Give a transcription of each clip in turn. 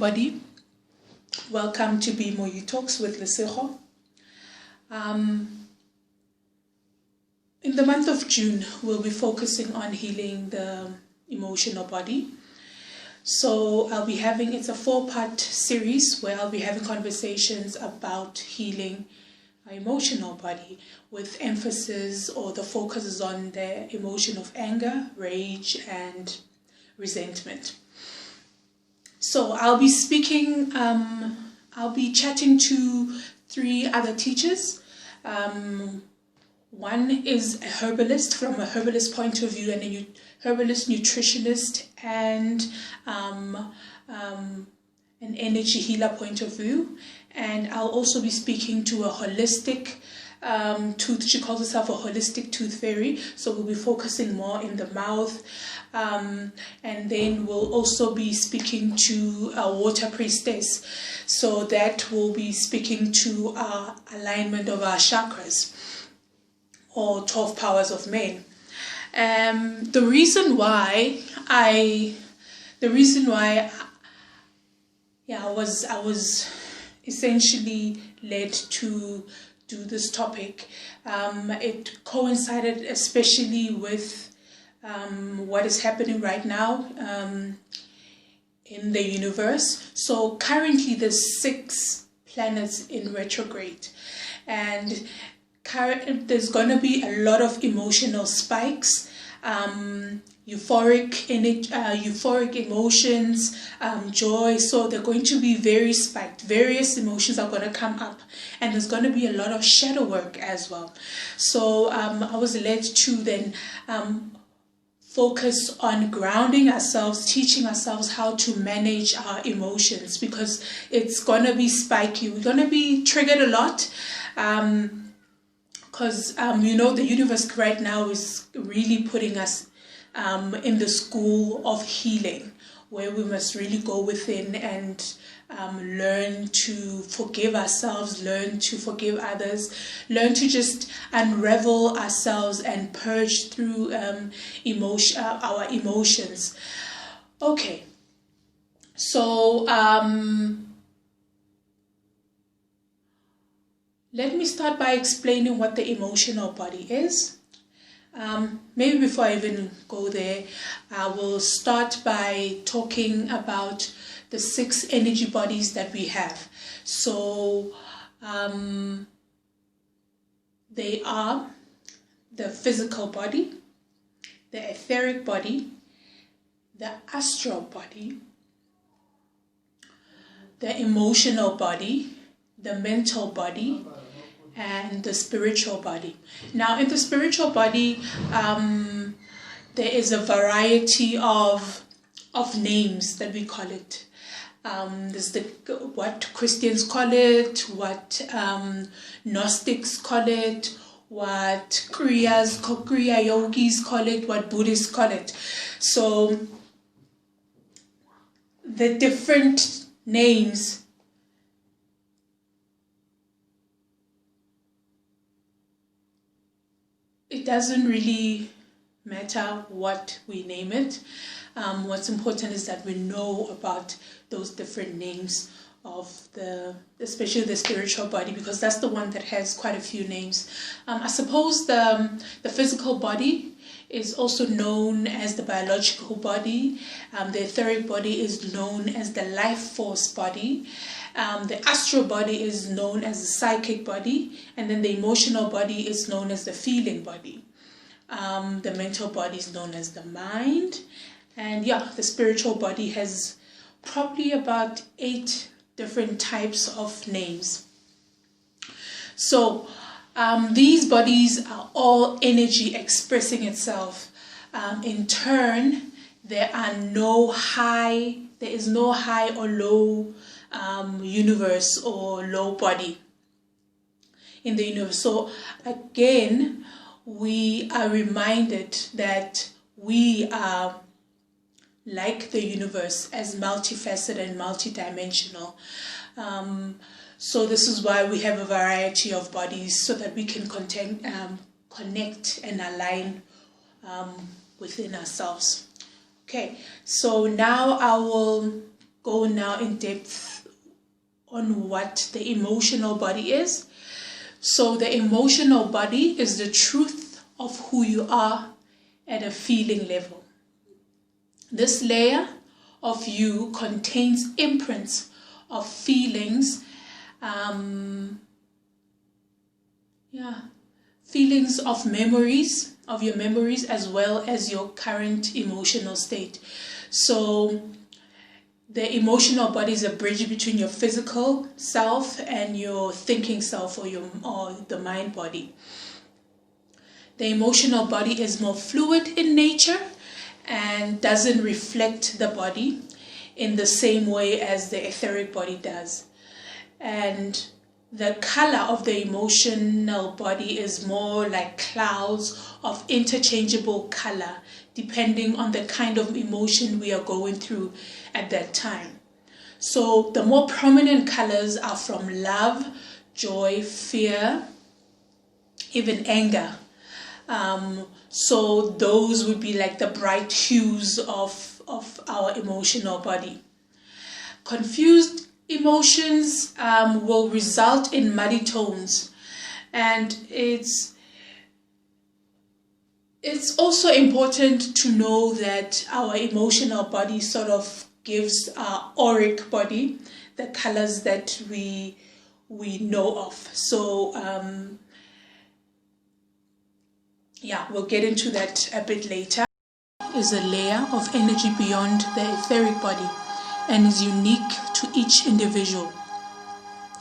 everybody. Welcome to BeMoYu Talks with Lesego. In the month of June, we'll be focusing on healing the emotional body. So it's a 4-part series where I'll be having conversations about healing our emotional body, with emphasis, or the focus is on the emotion of anger, rage, and resentment. So I'll be speaking, I'll be chatting to 3 other teachers. One is a herbalist, from a herbalist point of view, and a herbalist, nutritionist, and an energy healer point of view. And I'll also be speaking to a holistic she calls herself a holistic tooth fairy, so we'll be focusing more in the mouth. And then we'll also be speaking to a water priestess, so that will be speaking to our alignment of our chakras, or 12 powers of men. The reason why I was essentially led to do this topic. It coincided especially with what is happening right now in the universe. So currently there's 6 planets in retrograde, and there's going to be a lot of emotional spikes, euphoric emotions, joy. So they're going to be very spiked. Various emotions are going to come up, and there's going to be a lot of shadow work as well. So I was led to then focus on grounding ourselves, teaching ourselves how to manage our emotions, because it's going to be spiky. We're going to be triggered a lot. Because the universe right now is really putting us in the school of healing, where we must really go within and learn to forgive ourselves, learn to forgive others, learn to just unravel ourselves and purge through our emotions. Okay, so let me start by explaining what the emotional body is. Maybe before I even go there, I will start by talking about the 6 energy bodies that we have. So they are the physical body, the etheric body, the astral body, the emotional body, the mental body, and the spiritual body. Now, in the spiritual body, there is a variety of names that we call it. There's what Christians call it, what Gnostics call it, what Kriya yogis call it, what Buddhists call it. So the different names it doesn't really matter what we name it. What's important is that we know about those different names of especially the spiritual body, because that's the one that has quite a few names. I suppose the physical body is also known as the biological body. The etheric body is known as the life force body. The astral body is known as the psychic body, and then the emotional body is known as the feeling body. The mental body is known as the mind, and the spiritual body has probably about 8 different types of names. So these bodies are all energy expressing itself. In turn, there is no high or low universe or low body in the universe. So again, we are reminded that we are like the universe, as multifaceted and multidimensional. So this is why we have a variety of bodies, so that we can connect and align within ourselves. Okay, so now I will go now in depth on what the emotional body is. So the emotional body is the truth of who you are at a feeling level. This layer of you contains imprints of feelings, feelings of memories, of your memories, as well as your current emotional state. So the emotional body is a bridge between your physical self and your thinking self, or the mind body. The emotional body is more fluid in nature and doesn't reflect the body in the same way as the etheric body does. And the color of the emotional body is more like clouds of interchangeable color, depending on the kind of emotion we are going through at that time. So the more prominent colors are from love, joy, fear, even anger. So those would be like the bright hues of our emotional body. Confused emotions will result in muddy tones, and it's also important to know that our emotional body sort of gives our auric body the colors that we know of. So we'll get into that a bit later. Is a layer of energy beyond the etheric body and is unique to each individual.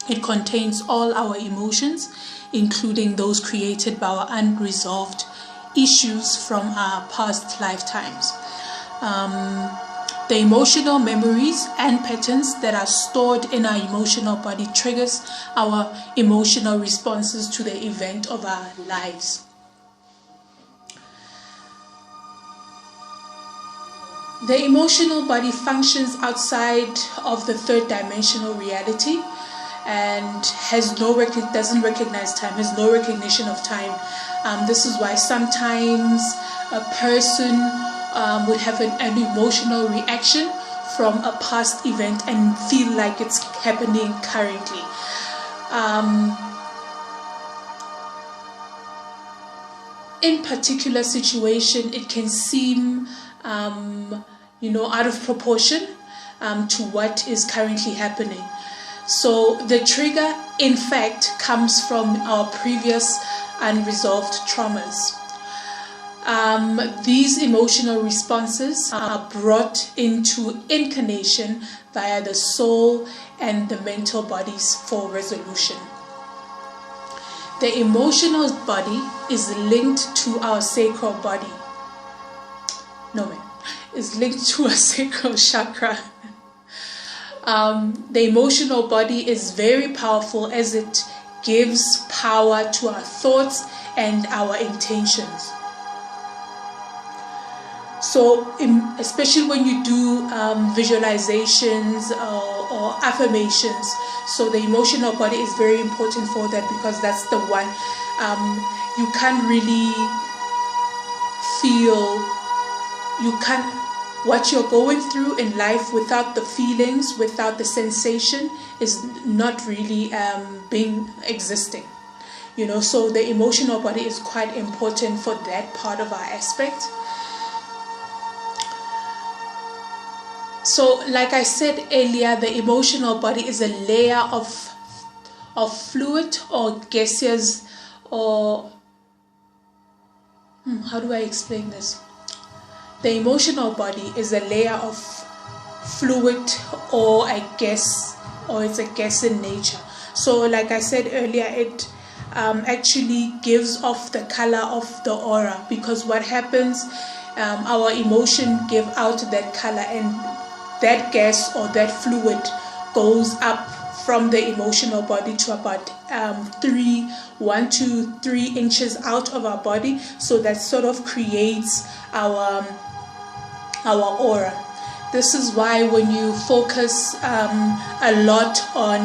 It contains all our emotions, including those created by our unresolved issues from our past lifetimes. The emotional memories and patterns that are stored in our emotional body triggers our emotional responses to the event of our lives. The emotional body functions outside of the third dimensional reality and doesn't recognize time, has no recognition of time. This is why sometimes a person would have an emotional reaction from a past event and feel like it's happening currently. In particular situation, it can seem out of proportion to what is currently happening. So the trigger, in fact, comes from our previous unresolved traumas. These emotional responses are brought into incarnation via the soul and the mental bodies for resolution. The emotional body is linked to our sacral body. Is linked to a sacral chakra. The emotional body is very powerful as it gives power to our thoughts and our intentions. So, especially when you do visualizations or affirmations, so the emotional body is very important for that, because that's the one you can't really feel. What you're going through in life without the feelings, without the sensation, is not really existing. So the emotional body is quite important for that part of our aspect. So, like I said earlier, the emotional body is a layer of fluid or gaseous, or how do I explain this? The emotional body is a layer of fluid or it's a gas in nature. So like I said earlier, it actually gives off the color of the aura, because what happens, our emotion give out that color, and that gas or that fluid goes up from the emotional body to about 1 to 3 inches out of our body. So that sort of creates our aura. This is why when you focus a lot on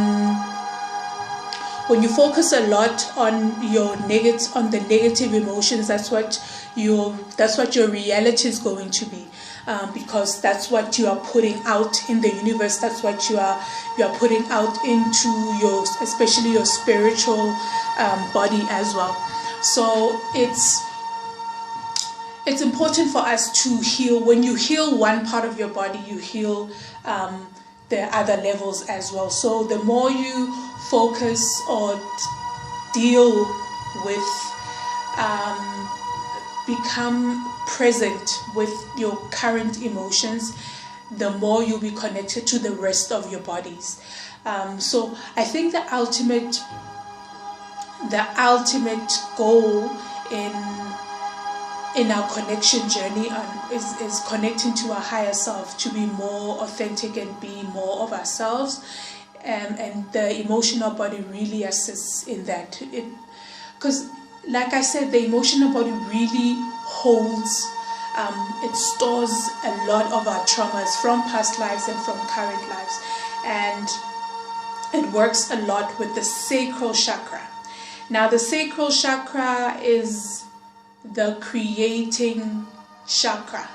the negative emotions, that's what your reality is going to be. because that's what you are putting out in the universe. That's what you are putting out into your, especially your spiritual body as well. So it's important for us to heal. When you heal one part of your body, you heal the other levels as well. So the more you focus or deal with, become present with your current emotions, the more you'll be connected to the rest of your bodies. So I think the ultimate goal in our connection journey is connecting to our higher self, to be more authentic and be more of ourselves, and the emotional body really assists in that. Because like I said, the emotional body really holds, it stores a lot of our traumas from past lives and from current lives, and it works a lot with the sacral chakra. Now the sacral chakra is the creating chakra,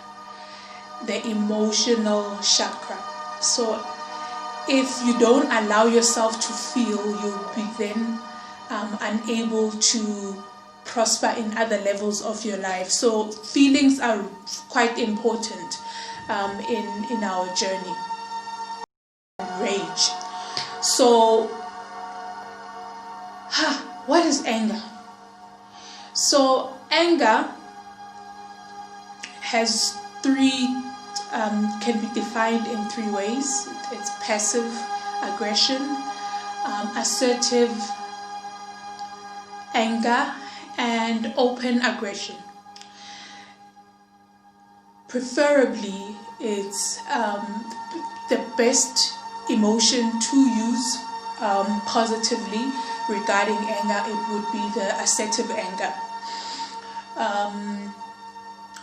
the emotional chakra. So if you don't allow yourself to feel, you'll be then unable to prosper in other levels of your life. So feelings are quite important in our journey. Rage. So what is anger? So anger has can be defined in three ways. It's passive aggression, assertive anger, and open aggression. Preferably, it's the best emotion to use positively regarding anger. It would be the assertive anger.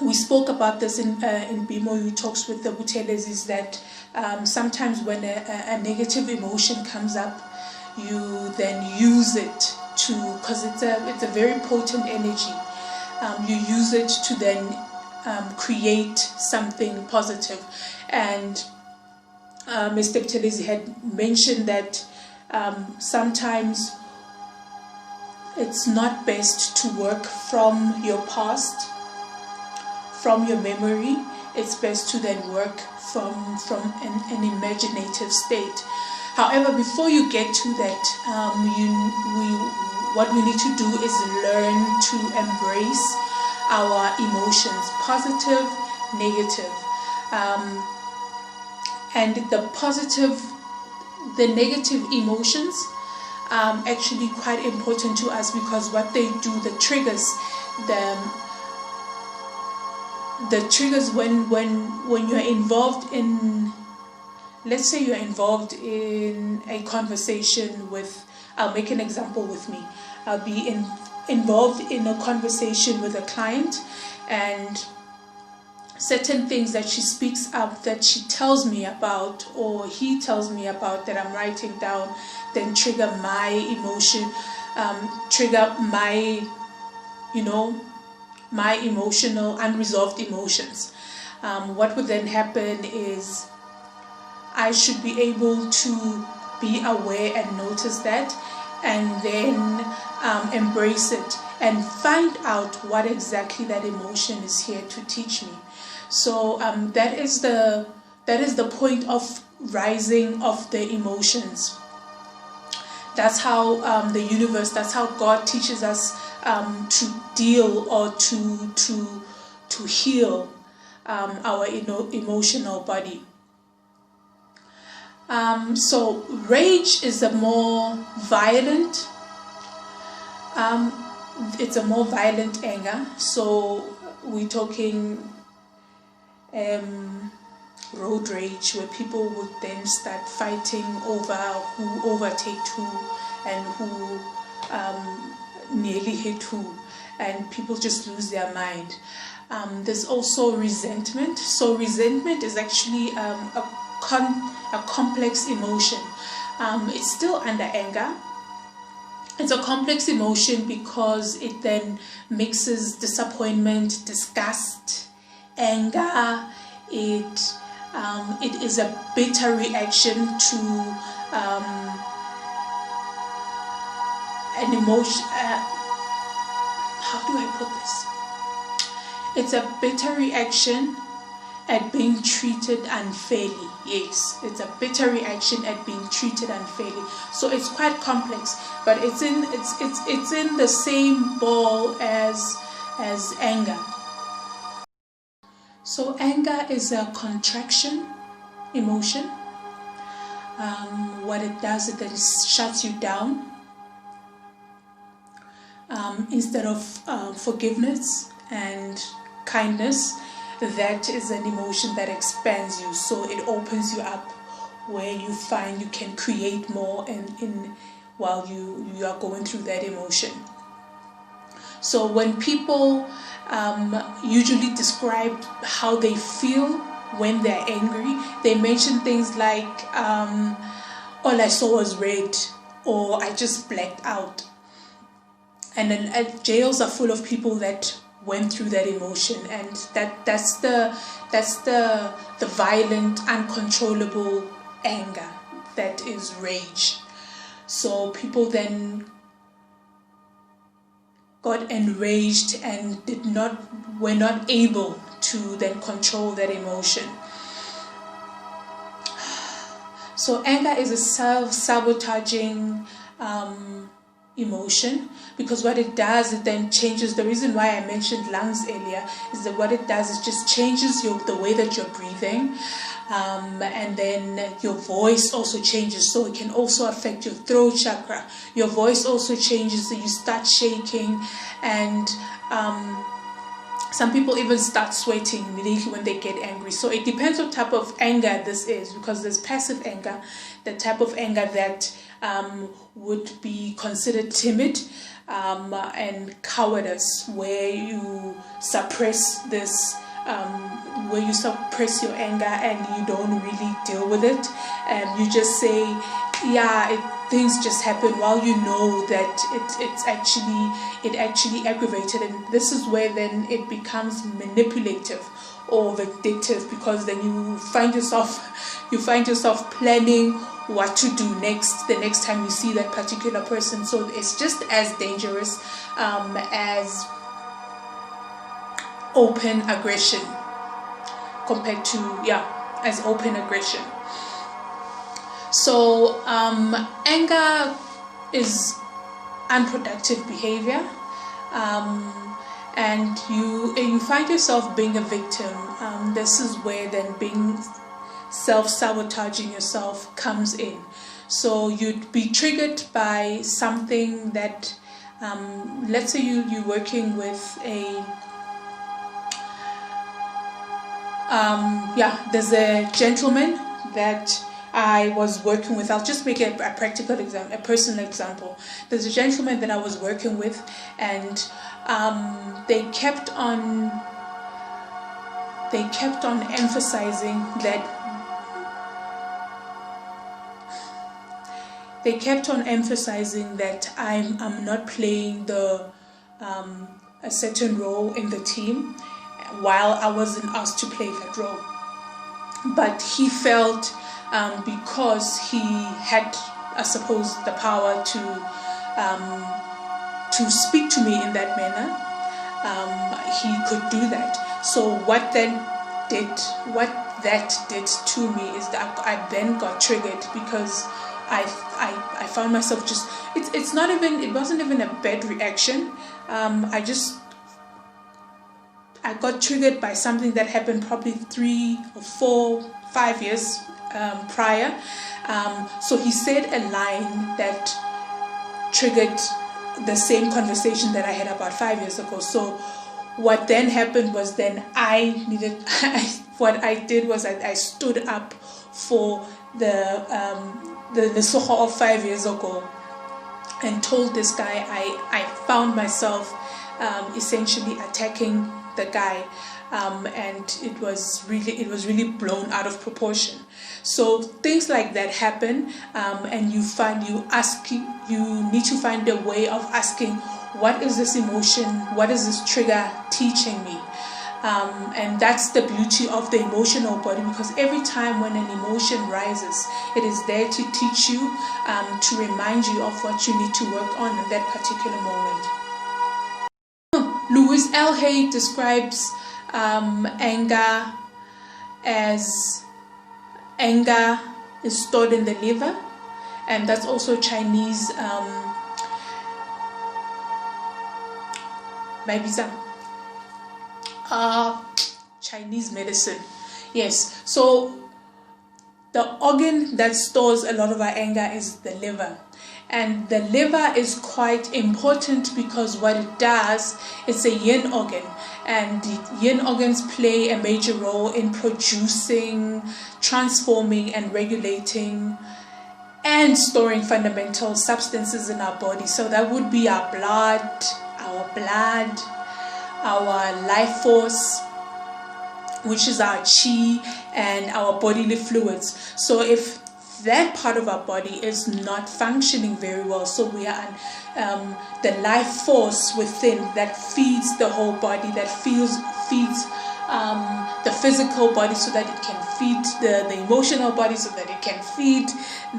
We spoke about this in BeMoYu Talks with the Butelez, is that sometimes when a negative emotion comes up, you then use it to, because it's a very potent energy, you use it to then create something positive. And Mr. Butelez had mentioned that sometimes it's not best to work from your past, from your memory. It's best to then work from an imaginative state. However, before you get to that, what we need to do is learn to embrace our emotions, positive, negative, and the negative emotions actually quite important to us, because what they do, the triggers when you're involved in, let's say you're involved in a conversation with, I'll make an example with me. I'll be involved in a conversation with a client, and certain things that she speaks up, that she tells me about, or he tells me about, that I'm writing down, then trigger my emotion, trigger my, my emotional, unresolved emotions. What would then happen is I should be able to be aware and notice that, and then embrace it and find out what exactly that emotion is here to teach me. So that is the point of rising of the emotions. That's how the universe, that's how God teaches us to deal or to heal our emotional body. So rage is a more violent, it's a more violent anger. So we're talking road rage, where people would then start fighting over who overtaked who and who nearly hit who, and people just lose their mind. There's also resentment. So resentment is actually a complex emotion. It's still under anger. It's a complex emotion because it then mixes disappointment, disgust, anger, it is a bitter reaction to an emotion. How do I put this? It's a bitter reaction at being treated unfairly. Yes, it's a bitter reaction at being treated unfairly. So it's quite complex, but it's in the same ball as anger. So anger is a contraction emotion. What it does is that it shuts you down. Instead of forgiveness and kindness, that is an emotion that expands you. So it opens you up, where you find you can create more in while you are going through that emotion. So when people usually describe how they feel when they're angry, they mention things like all I saw was red, or I just blacked out. And then jails are full of people that went through that emotion, and that's the violent, uncontrollable anger that is rage. So people then got enraged and were not able to then control that emotion. So anger is a self-sabotaging emotion, because what it does, it then changes. The reason why I mentioned lungs earlier is that what it does is just changes the way that you're breathing, and then your voice also changes. So it can also affect your throat chakra. Your voice also changes, so you start shaking, and some people even start sweating immediately when they get angry. So it depends what type of anger this is, because there's passive anger, the type of anger that would be considered timid, and cowardice, where you suppress this, where you suppress your anger and you don't really deal with it, and you just say, things just happen, while you know that it actually aggravated. And this is where then it becomes manipulative or vindictive, because then you find yourself planning what to do next the next time you see that particular person. So it's just as dangerous as open aggression, compared to as open aggression. So anger is unproductive behavior, and you find yourself being a victim. This is where then being self-sabotaging yourself comes in. So you'd be triggered by something that, let's say you're working with there's a gentleman that I was working with. I'll just make a practical example, a personal example. There's a gentleman that I was working with, and they kept on emphasizing that I'm not playing a certain role in the team, while I wasn't asked to play that role. But he felt because he had, I suppose, the power to speak to me in that manner, he could do that. So what that did to me is that I then got triggered, because I found myself just, it wasn't even a bad reaction. I got triggered by something that happened probably 3 or 4, 5 years prior. So he said a line that triggered the same conversation that I had about 5 years ago. So what then happened was, then what I did was I stood up for the Lesego of 5 years ago, and told this guy I found myself essentially attacking the guy, and it was really blown out of proportion. So things like that happen, and you need to find a way of asking, what is this emotion, what is this trigger teaching me? And that's the beauty of the emotional body, because every time when an emotion rises, it is there to teach you, to remind you of what you need to work on in that particular moment. Louise L. Hay describes anger as anger is stored in the liver, and that's also Chinese Chinese medicine. Yes, so the organ that stores a lot of our anger is the liver. And the liver is quite important because what it does, it's a yin organ, and the yin organs play a major role in producing, transforming, and regulating and storing fundamental substances in our body. So that would be our blood, our life force, which is our chi, and our bodily fluids. So if that part of our body is not functioning very well, so we are the life force within that feeds the whole body, that feeds the physical body, so that it can feed the emotional body, so that it can feed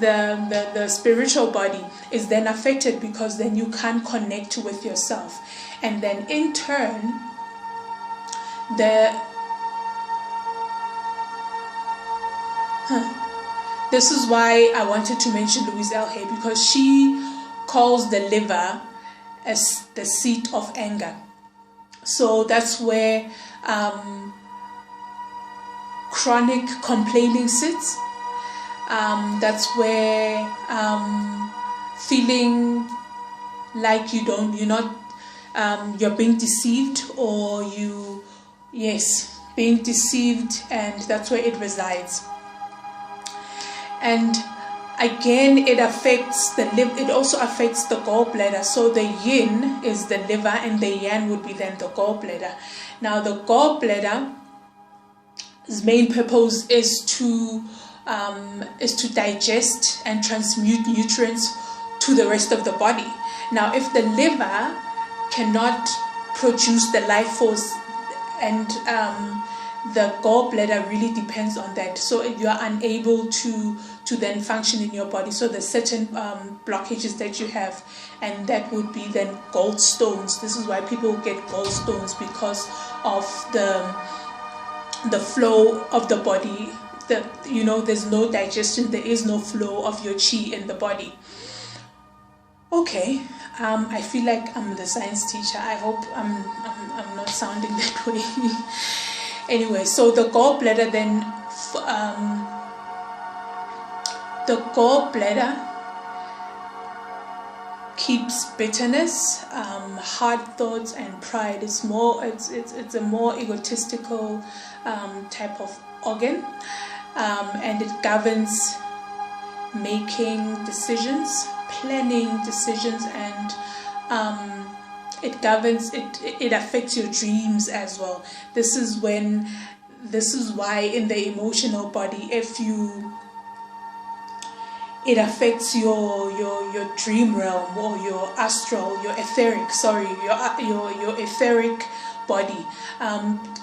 the spiritual body, is then affected, because then you can't connect with yourself. And then in turn, this is why I wanted to mention Louise L. Hay, because she calls the liver as the seat of anger. So that's where chronic complaining sits. That's where feeling like you're being deceived, or being deceived, and that's where it resides. And again, it affects the liver. It also affects the gallbladder. So the yin is the liver, and the yang would be then the gallbladder. Now the gallbladder's main purpose is to digest and transmute nutrients to the rest of the body. Now, if the liver cannot produce the life force, and the gallbladder really depends on that, so you are unable to then function in your body. So there's certain blockages that you have, and that would be then gallstones. This is why people get gallstones, because of the flow of the body. There's no digestion, there is no flow of your chi in the body. Okay, I feel like I'm the science teacher. I hope I'm not sounding that way. Anyway, so the gallbladder then, the gallbladder keeps bitterness, hard thoughts, and pride. It's a more egotistical type of organ, and it governs making decisions, planning decisions, and it affects your dreams as well. This is why in the emotional body, it affects your dream realm, or your astral, your etheric body,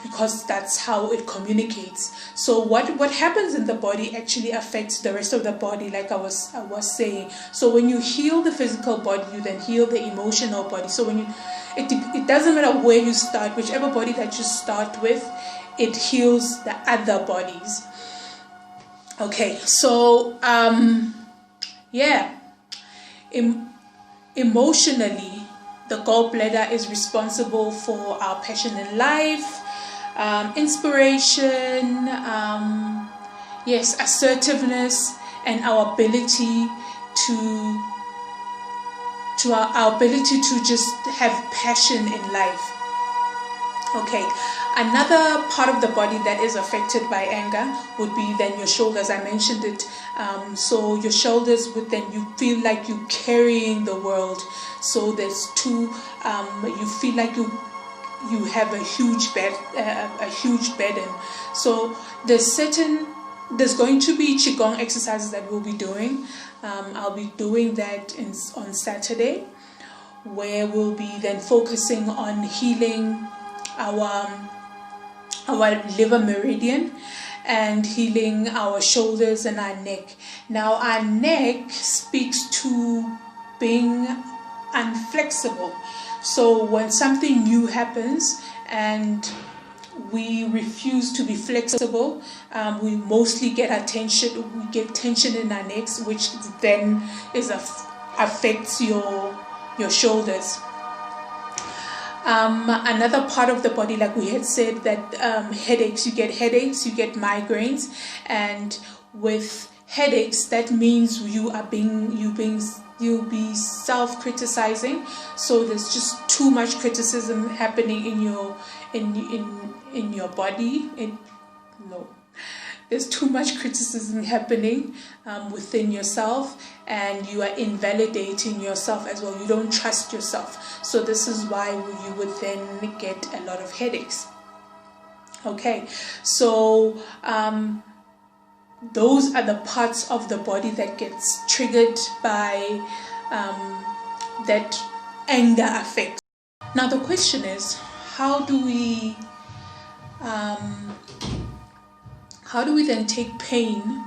because that's how it communicates. So what happens in the body actually affects the rest of the body, like I was saying. So when you heal the physical body, you then heal the emotional body. So it doesn't matter where you start, whichever body that you start with, it heals the other bodies. Okay, so emotionally, the gallbladder is responsible for our passion in life, inspiration, assertiveness, and our ability our ability to just have passion in life. Okay, another part of the body that is affected by anger would be then your shoulders. I mentioned it. So your shoulders would then, you feel like you're carrying the world. So there's two. You feel like you have a huge burden. So there's going to be qigong exercises that we'll be doing. I'll be doing that on Saturday, where we'll be then focusing on healing our our liver meridian, and healing our shoulders and our neck. Now our neck speaks to being unflexible. So when something new happens and we refuse to be flexible, we mostly get we get tension in our necks, which then affects your shoulders. Another part of the body, like we had said, that headaches, you get migraines, and with headaches, that means you'll be self-criticizing. So there's just too much criticism happening in your body. There's too much criticism happening within yourself, and you are invalidating yourself as well. You don't trust yourself. So this is why you would then get a lot of headaches. Okay, so those are the parts of the body that gets triggered by that anger affect. Now the question is, how do we then take pain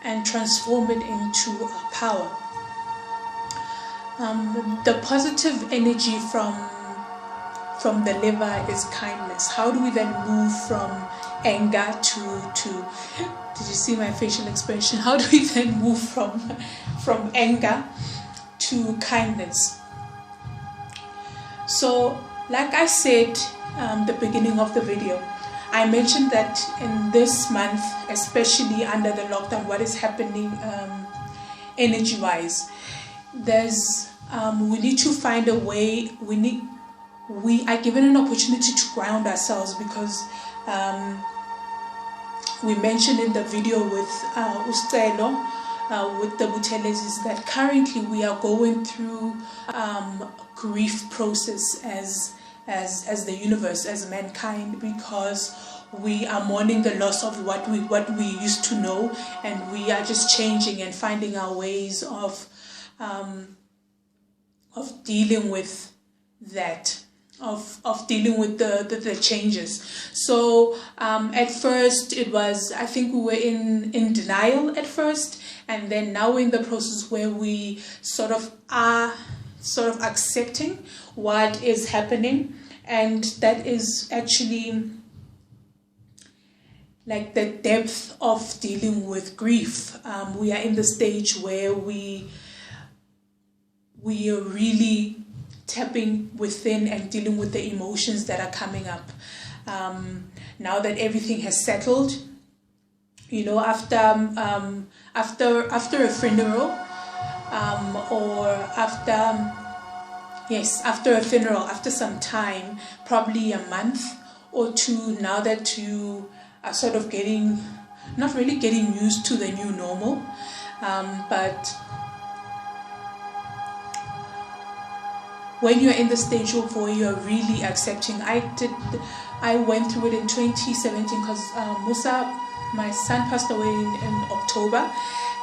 and transform it into a power? The positive energy from the liver is kindness. How do we then move from anger to did you see my facial expression? How do we then move from anger to kindness? So, like I said, the beginning of the video, I mentioned that in this month, especially under the lockdown, what is happening energy-wise, we need to find a way. We are given an opportunity to ground ourselves, because we mentioned in the video with Ustelo, with the Butelezis, that currently we are going through grief process as the universe, as mankind, because we are mourning the loss of what we used to know, and we are just changing and finding our ways of dealing with that, of dealing with the changes. So at first it was, I think we were in denial at first, and then now we're in the process where we are accepting what is happening, and that is actually like the depth of dealing with grief. We are in the stage where we are really tapping within and dealing with the emotions that are coming up. Now that everything has settled, after a funeral, after some time, probably a month or two, now that you are sort of not really getting used to the new normal, but when you're in the stage of where you're really accepting. I went through it in 2017, because Musa, my son, passed away in October,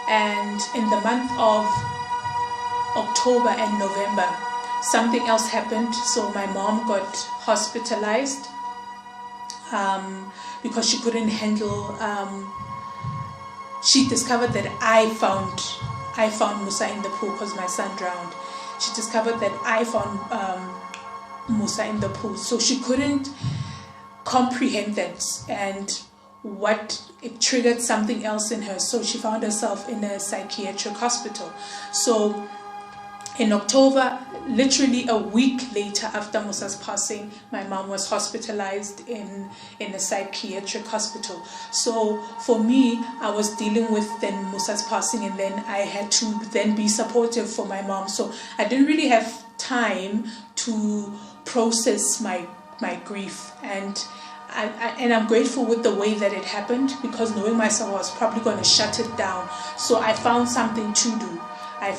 and in the month of October and November, something else happened. So my mom got hospitalized because she couldn't handle. She discovered that I found Musa in the pool because my son drowned. She discovered that I found Musa in the pool, so she couldn't comprehend that, and it triggered something else in her. So she found herself in a psychiatric hospital. So in October, literally a week later after Musa's passing, my mom was hospitalized in a psychiatric hospital. So for me, I was dealing with then Musa's passing, and then I had to then be supportive for my mom. So I didn't really have time to process my grief, and I'm grateful with the way that it happened, because knowing myself, I was probably going to shut it down. So I found something to do. I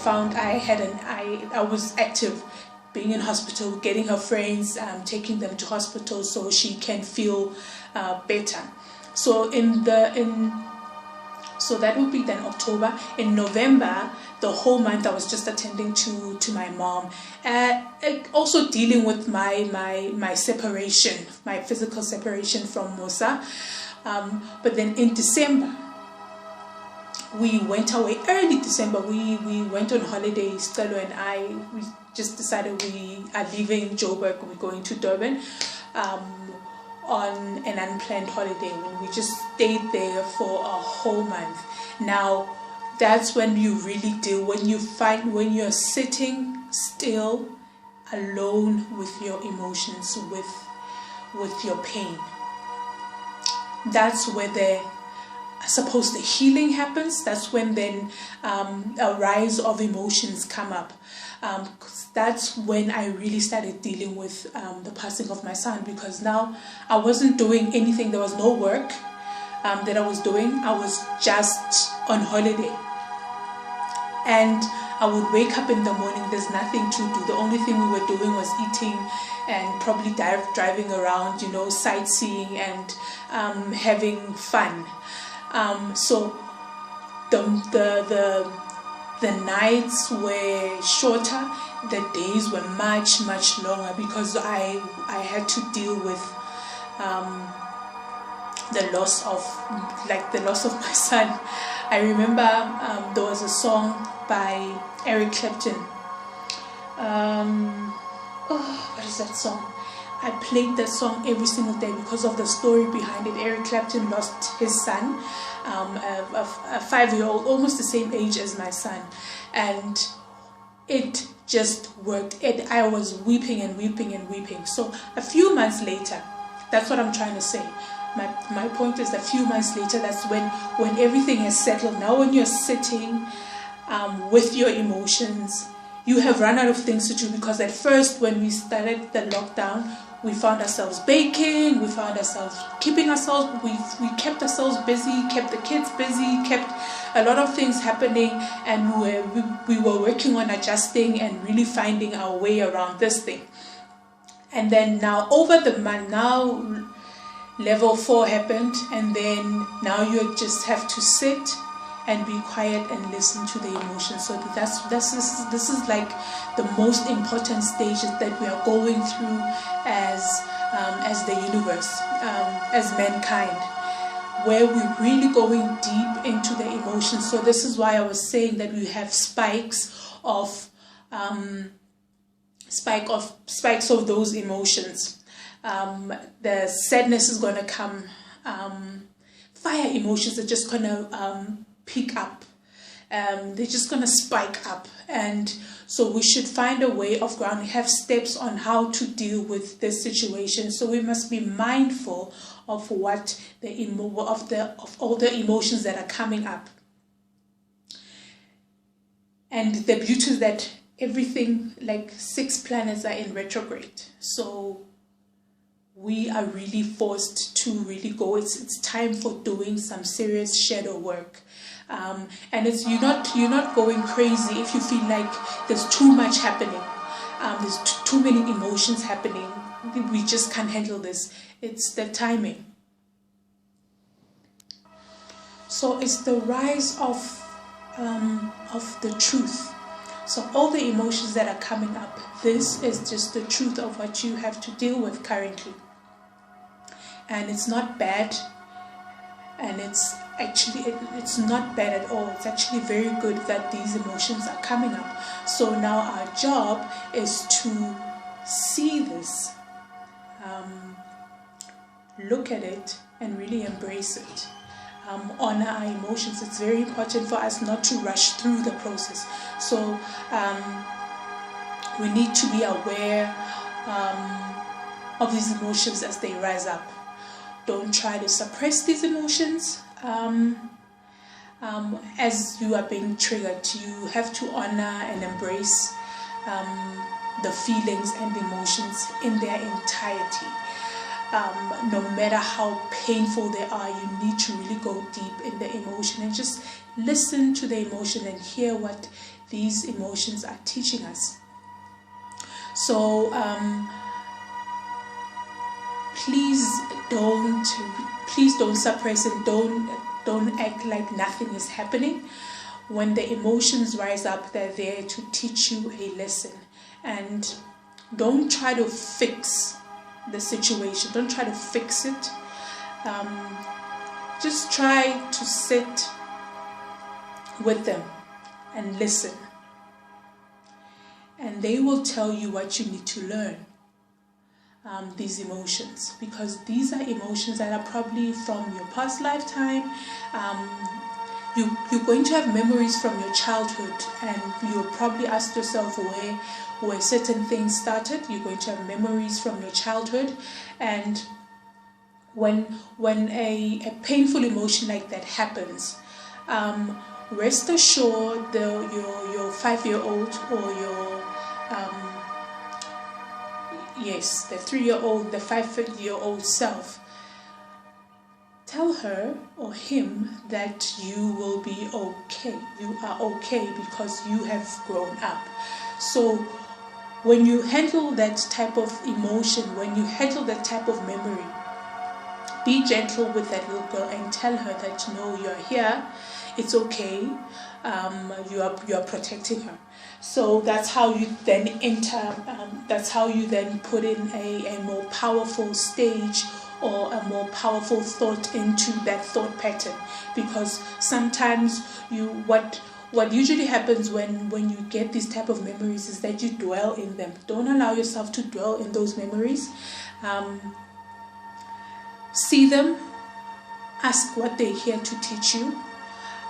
was active, being in hospital, getting her friends, taking them to hospital so she can feel better. So So that would be then October. In November, the whole month I was just attending to my mom, also dealing with my separation, my physical separation from Musa. But then in December, we went away. Early December, we went on holiday. Stella and we just decided we are leaving Joburg. We're going to Durban on an unplanned holiday. When we just stayed there for a whole month. Now, that's when you really deal. When you're sitting still, alone with your emotions, with your pain. That's where the healing happens. That's when then a rise of emotions come up. That's when I really started dealing with the passing of my son, because now I wasn't doing anything. There was no work that I was doing. I was just on holiday, and I would wake up in the morning. There's nothing to do. The only thing we were doing was eating and probably driving around, sightseeing and having fun. So the nights were shorter, the days were much longer, because I had to deal with the loss of my son. I remember there was a song by Eric Clapton. What is that song? I played that song every single day because of the story behind it. Eric Clapton lost his son, a 5-year-old, almost the same age as my son, and it just worked. I was weeping and weeping and weeping. So a few months later, that's what I'm trying to say. My point is, a few months later, that's when everything has settled. Now when you're sitting with your emotions, you have run out of things to do, because at first when we started the lockdown, we found ourselves baking, we found ourselves keeping ourselves, we kept ourselves busy, kept the kids busy, kept a lot of things happening, and we were working on adjusting and really finding our way around this thing. And then now over the month, now level 4 happened, and then now you just have to sit and be quiet and listen to the emotions. So this is like the most important stages that we are going through as the universe, as mankind, where we're really going deep into the emotions. So this is why I was saying that we have spikes of those emotions. The sadness is going to come. Fire emotions are just going to pick up. They're just going to spike up, and so we should find a way of grounding, have steps on how to deal with this situation. So we must be mindful of what of all the emotions that are coming up. And the beauty is that everything, like 6 planets, are in retrograde. So we are really forced to really go. It's time for doing some serious shadow work. And you're not going crazy if you feel like there's too much happening. There's too many emotions happening. We just can't handle this. It's the timing. So it's the rise of the truth. So all the emotions that are coming up, this is just the truth of what you have to deal with currently. And it's not bad, and it's not bad at all. It's actually very good that these emotions are coming up. So now our job is to see this, look at it, and really embrace it. Honor our emotions. It's very important for us not to rush through the process. So we need to be aware of these emotions as they rise up. Don't try to suppress these emotions. As you are being triggered, you have to honor and embrace the feelings and emotions in their entirety. No matter how painful they are, you need to really go deep in the emotion and just listen to the emotion and hear what these emotions are teaching us. So please don't suppress, and Don't act like nothing is happening. When the emotions rise up, they're there to teach you a lesson. And don't try to fix the situation. Don't try to fix it. Just try to sit with them and listen. And they will tell you what you need to learn. These emotions, because these are emotions that are probably from your past lifetime. You're going to have memories from your childhood, and you'll probably ask yourself where certain things started. You're going to have memories from your childhood, and when a painful emotion like that happens, rest assured your 5-year-old or your the 3-year-old, the 5-year-old self, tell her or him that you will be okay. You are okay because you have grown up. So when you handle that type of emotion, when you handle that type of memory, be gentle with that little girl and tell her that, no, you're here, it's okay, you are protecting her. So that's how you then enter, that's how you then put in a more powerful stage or a more powerful thought into that thought pattern. Because sometimes what usually happens when you get these type of memories is that you dwell in them. Don't allow yourself to dwell in those memories. See them, ask what they're here to teach you,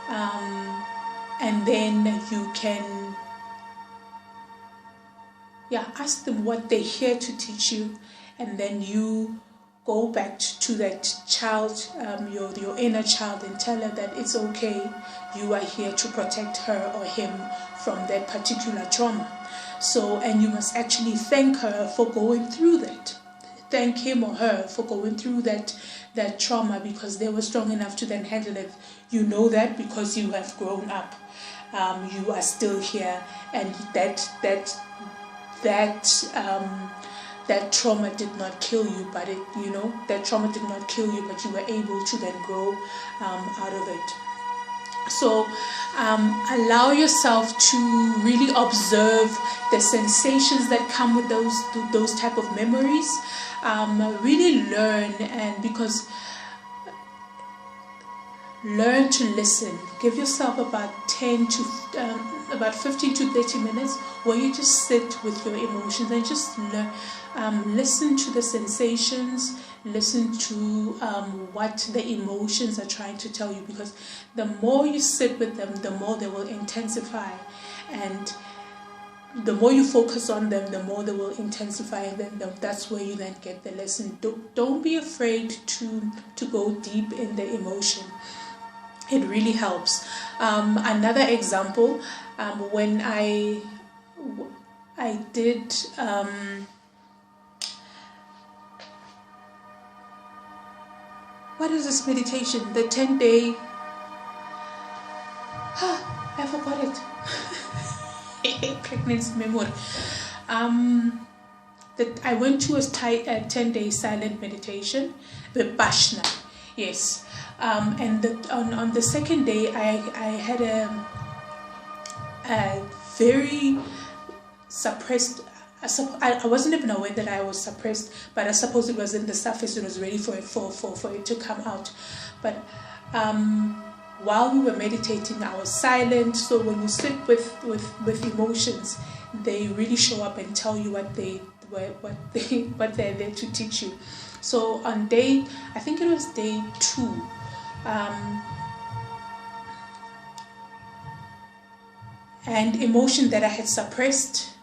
and then you can ask them what they're here to teach you, and then you go back to that child, your inner child, and tell her that it's okay, you are here to protect her or him from that particular trauma. So, and you must actually thank her for going through that. Thank him or her for going through that trauma, because they were strong enough to then handle it. You know that because you have grown up. You are still here, and that trauma did not kill you, but that trauma did not kill you, but you were able to then grow out of it. So allow yourself to really observe the sensations that come with those type of memories. Really learn, and because learn to listen. Give yourself about 15 to 30 minutes where you just sit with your emotions and just listen to the sensations, listen to what the emotions are trying to tell you, because the more you sit with them, the more they will intensify, and the more you focus on them, the more they will intensify, and then that's where you then get the lesson. Don't be afraid to go deep in the emotion. It really helps. Another example, when I did what is this meditation? The 10-day. I forgot it. Pregnancy memory. That I went to a 10-day silent meditation, Vipassana. Yes. And on the second day, I had a very suppressed. I wasn't even aware that I was suppressed, but I suppose it was in the surface. It was ready for it to come out. But while we were meditating, I was silent. So when you sit with emotions, they really show up and tell you what they're there to teach you. So on day, I think it was day 2. And emotion that I had suppressed,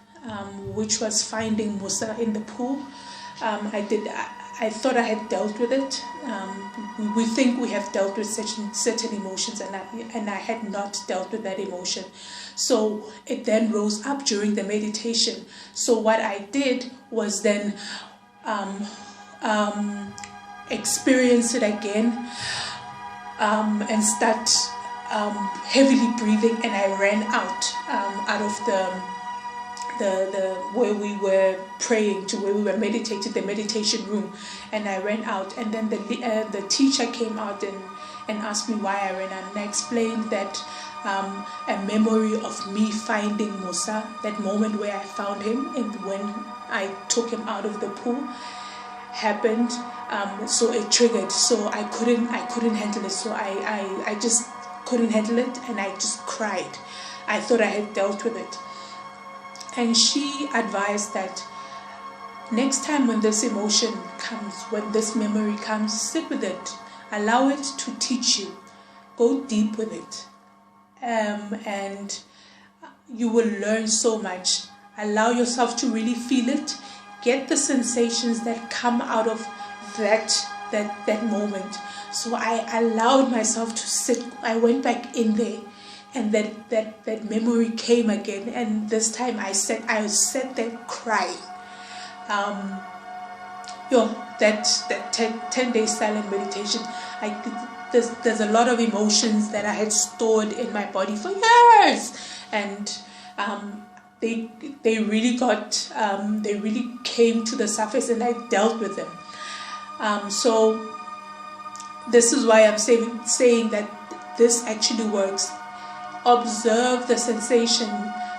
which was finding Musa in the pool. I thought I had dealt with it. We think we have dealt with certain emotions, and I had not dealt with that emotion. So it then rose up during the meditation. So what I did was then experience it again, and start heavily breathing, and I ran out of the where we were praying, to where we were meditating, the meditation room, and I ran out, and then the teacher came out and asked me why I ran out, and I explained that a memory of me finding Musa, that moment where I found him and when I took him out of the pool, happened. So it triggered, so I couldn't handle it, so I just couldn't handle it, and I just cried. I thought I had dealt with it. And she advised that next time when this emotion comes, when this memory comes, sit with it, allow it to teach you, go deep with it, and you will learn so much. Allow yourself to really feel it, get the sensations that come out of that moment. So I allowed myself to sit. I went back in there, and that memory came again, and this time I sat there crying. That 10-day silent meditation, there's a lot of emotions that I had stored in my body for years, and they really came to the surface, and I dealt with them. So this is why I'm saying that this actually works. Observe the sensation,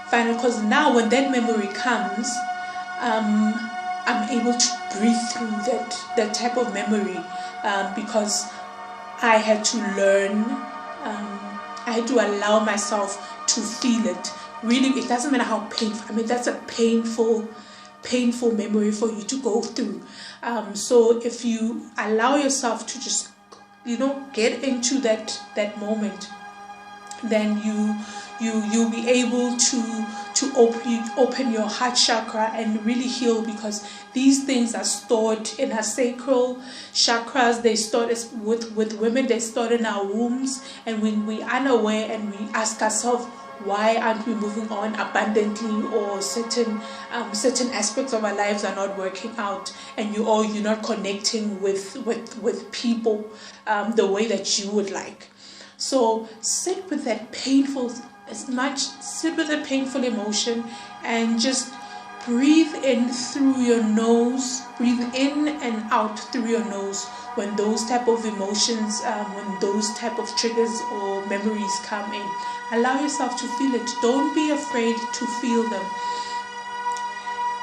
find it, because now when that memory comes, I'm able to breathe through that type of memory, because I had to learn, I had to allow myself to feel it. Really, it doesn't matter how painful. I mean, that's a painful memory for you to go through. So if you allow yourself to just, get into that moment, then you'll be able to open your heart chakra and really heal, because these things are stored in our sacral chakras. They stored with women, they stored in our wombs, and when we're unaware and we ask ourselves, why aren't we moving on abundantly, or certain aspects of our lives are not working out, and you're not connecting with people the way that you would like. So sit with that painful emotion, and just breathe in through your nose, breathe in and out through your nose when those type of emotions, when those type of triggers or memories come in. Allow yourself to feel it. Don't be afraid to feel them.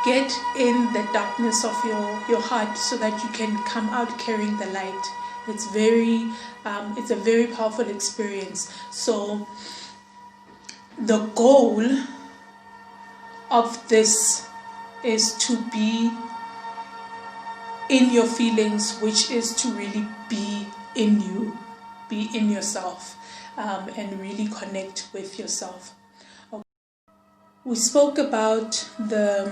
Get in the darkness of your heart so that you can come out carrying the light. It's a very powerful experience. So the goal of this is to be in your feelings, which is to really be in you, be in yourself, and really connect with yourself. Okay. We spoke about the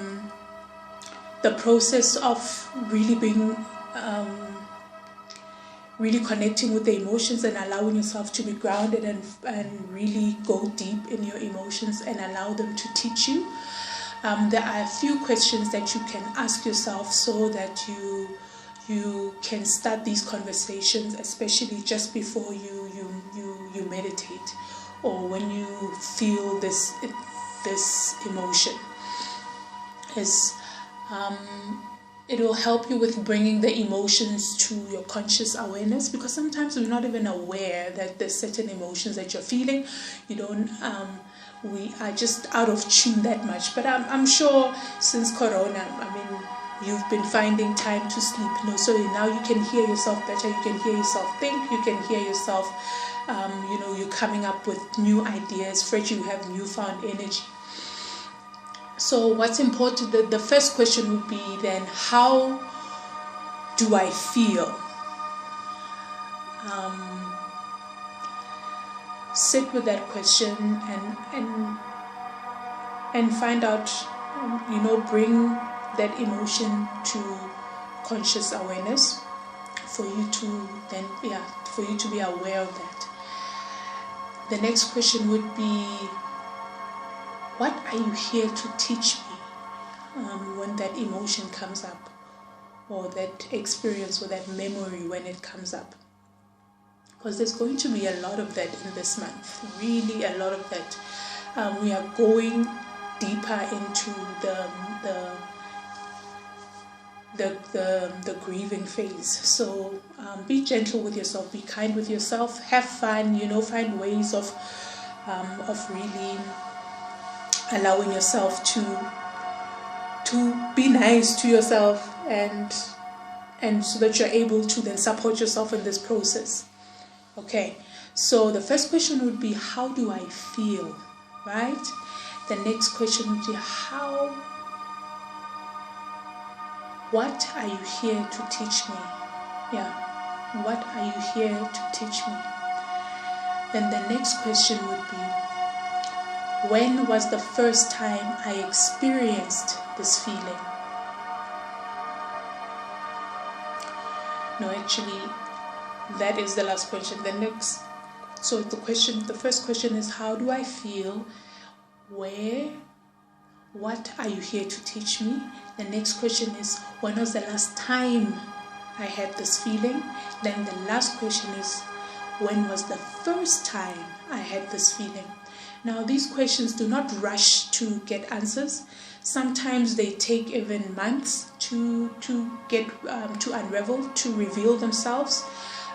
process of really being really connecting with the emotions and allowing yourself to be grounded and really go deep in your emotions and allow them to teach you. There are a few questions that you can ask yourself so that you can start these conversations, especially just before you meditate, or when you feel this emotion. It will help you with bringing the emotions to your conscious awareness, because sometimes we're not even aware that there's certain emotions that you're feeling. We are just out of tune that much. But I'm sure since Corona, you've been finding time to sleep. So now you can hear yourself better. You can hear yourself think. You can hear yourself. You're coming up with new ideas. Fresh. You have newfound energy. So what's important, the first question would be then, how do I feel? Sit with that question and find out, bring that emotion to conscious awareness for you to be aware of that. The next question would be, what are you here to teach me when that emotion comes up, or that experience or that memory when it comes up? Because there's going to be a lot of that in this month, really a lot of that. We are going deeper into the grieving phase. So be gentle with yourself, be kind with yourself, have fun, find ways of really allowing yourself to be nice to yourself, and so that you're able to then support yourself in this process. Okay, so the first question would be, how do I feel, right? The next question would be, what are you here to teach me? Yeah, what are you here to teach me? Then the next question would be, when was the first time I experienced this feeling? No, actually, that is the last question. So the first question is, how do I feel? What are you here to teach me? The next question is, when was the last time I had this feeling? Then the last question is, when was the first time I had this feeling? Now, these questions do not rush to get answers. Sometimes they take even months to get to unravel, to reveal themselves.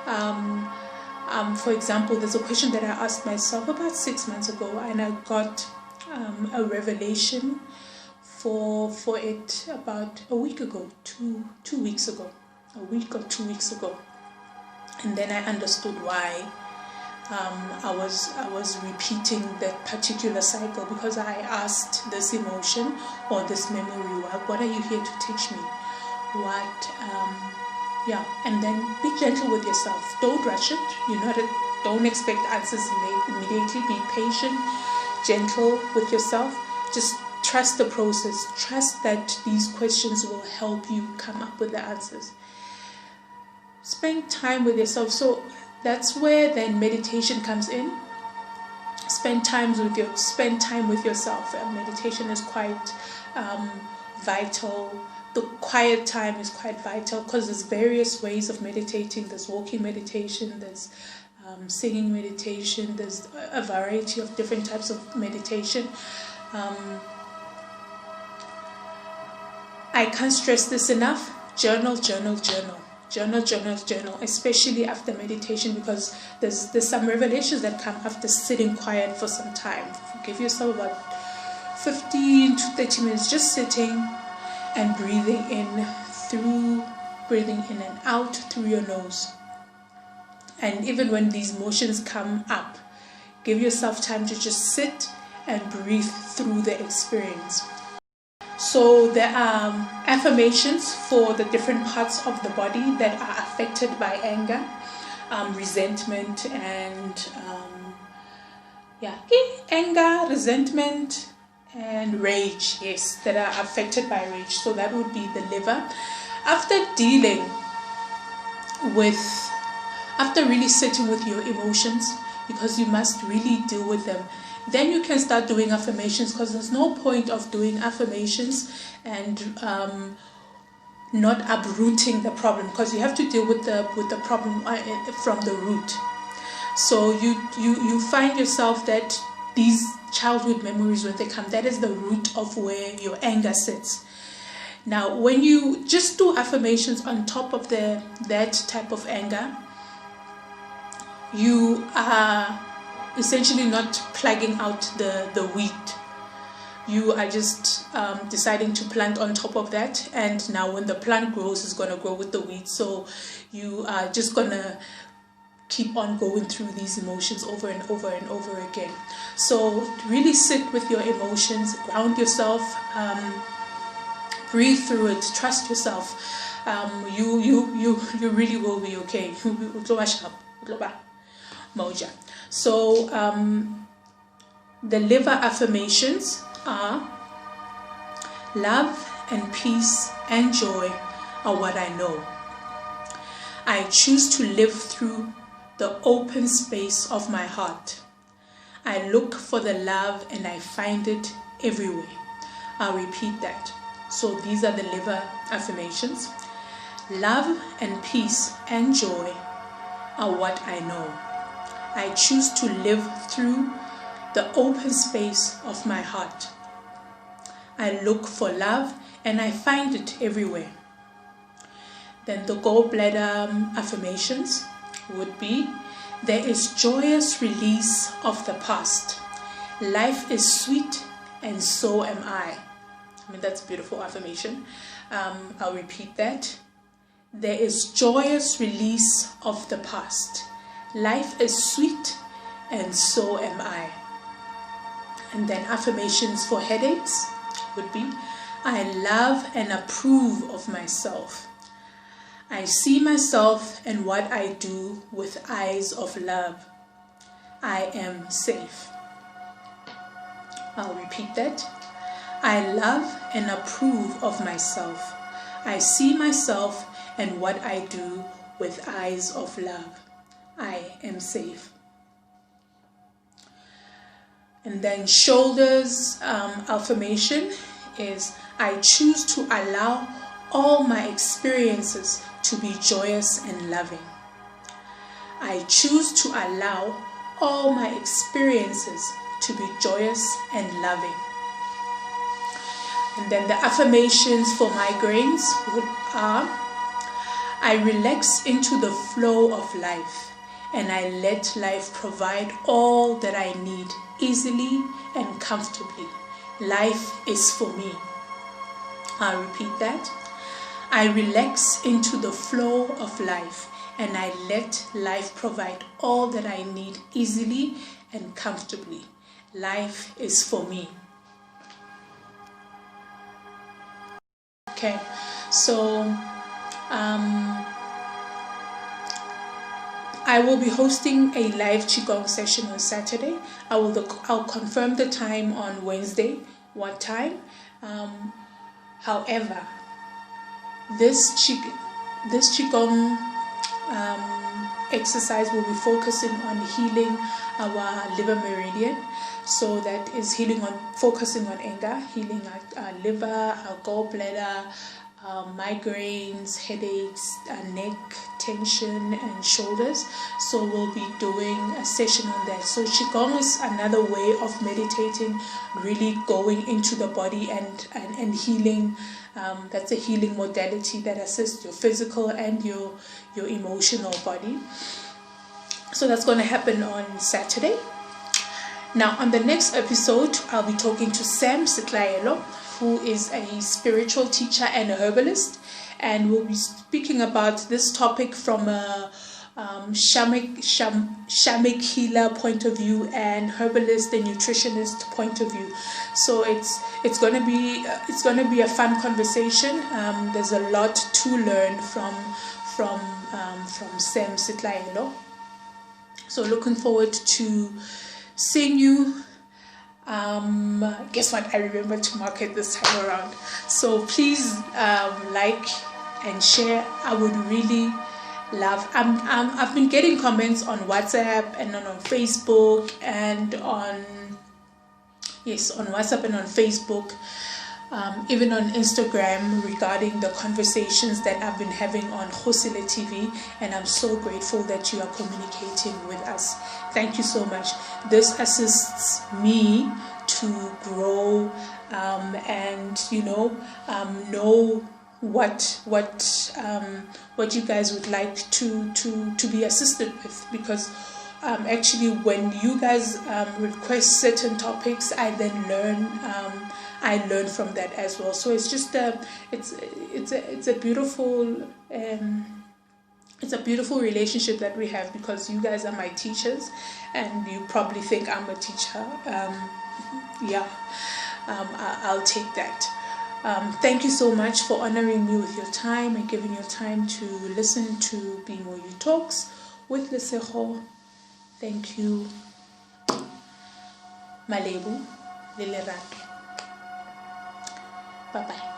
For example, there's a question that I asked myself about 6 months ago, and I got a revelation for it about a week ago, 2 weeks ago, a week or 2 weeks ago, and then I understood why I was repeating that particular cycle, because I asked this emotion or this memory, what are you here to teach me? And then be gentle with yourself. Don't rush it. Don't expect answers immediately. Be patient, gentle with yourself. Just trust the process. Trust that these questions will help you come up with the answers. Spend time with yourself. So that's where then meditation comes in. Spend time with yourself. Meditation is quite vital. The quiet time is quite vital, because there's various ways of meditating. There's walking meditation, there's singing meditation, there's a variety of different types of meditation. I can't stress this enough. Journal, especially after meditation, because there's some revelations that come after sitting quiet for some time. Give yourself about 15 to 30 minutes just sitting and breathing in and out through your nose. And even when these emotions come up, give yourself time to just sit and breathe through the experience. So there are affirmations for the different parts of the body that are affected by anger, resentment, and anger, resentment, and rage. Yes, that are affected by rage. So that would be the liver. After really sitting with your emotions, because you must really deal with them, then you can start doing affirmations, because there's no point of doing affirmations and not uprooting the problem, because you have to deal with the problem from the root. So you find yourself that these childhood memories, when they come, that is the root of where your anger sits. Now, when you just do affirmations on top of that type of anger, you are essentially not plugging out the weed. You are just deciding to plant on top of that, and now when the plant grows, it's going to grow with the weeds. So you are just going to keep on going through these emotions over and over and over again. So really sit with your emotions, ground yourself, breathe through it, trust yourself. You really will be okay. So the liver affirmations are: love and peace and joy are what I know. I choose to live through the open space of my heart. I look for the love and I find it everywhere. I'll repeat that. So these are the liver affirmations. Love and peace and joy are what I know. I choose to live through the open space of my heart. I look for love and I find it everywhere. Then the gallbladder affirmations would be, there is joyous release of the past. Life is sweet and so am I. I mean, that's a beautiful affirmation. I'll repeat that. There is joyous release of the past. Life is sweet and so am I. And then affirmations for headaches would be, I love and approve of myself. I see myself and what I do with eyes of love. I am safe. I'll repeat that. I love and approve of myself. I see myself and what I do with eyes of love. I am safe. And then shoulders affirmation is, I choose to allow all my experiences to be joyous and loving. I choose to allow all my experiences to be joyous and loving. And then the affirmations for migraines are, I relax into the flow of life and I let life provide all that I need easily and comfortably. Life is for me. I'll repeat that. I relax into the flow of life and I let life provide all that I need easily and comfortably. Life is for me. Okay, so I will be hosting a live Qigong session on Saturday. I'll confirm the time on Wednesday, what time. However, this Qigong exercise will be focusing on healing our liver meridian. So that is focusing on anger, healing our liver, our gallbladder, migraines, headaches, neck tension and shoulders. So we'll be doing a session on that. So Qigong is another way of meditating, really going into the body and healing. That's a healing modality that assists your physical and your emotional body. So that's going to happen on Saturday. Now, on the next episode, I'll be talking to Sam Sitlaelo, who is a spiritual teacher and a herbalist, and we'll be speaking about this topic from a shamanic healer point of view and herbalist and nutritionist point of view. So it's going to be a fun conversation. There's a lot to learn from Sam Sitlaelo. So looking forward to seeing you. Guess what? I remember to mark it this time around. So please like and share. I would really love. I've been getting comments on WhatsApp and on Facebook and on WhatsApp and on Facebook. Even on Instagram regarding the conversations that I've been having on Hosile TV, and I'm so grateful that you are communicating with us. Thank you so much. This assists me to grow and know what you guys would like to be assisted with, because actually when you guys request certain topics, I then learn from that as well. So it's just it's a beautiful relationship that we have, because you guys are my teachers and you probably think I'm a teacher. I'll take that. Thank you so much for honoring me with your time and giving your time to listen to BeMoYu Talks with Lesego. Thank you. Malebo, lerato. Bye-bye.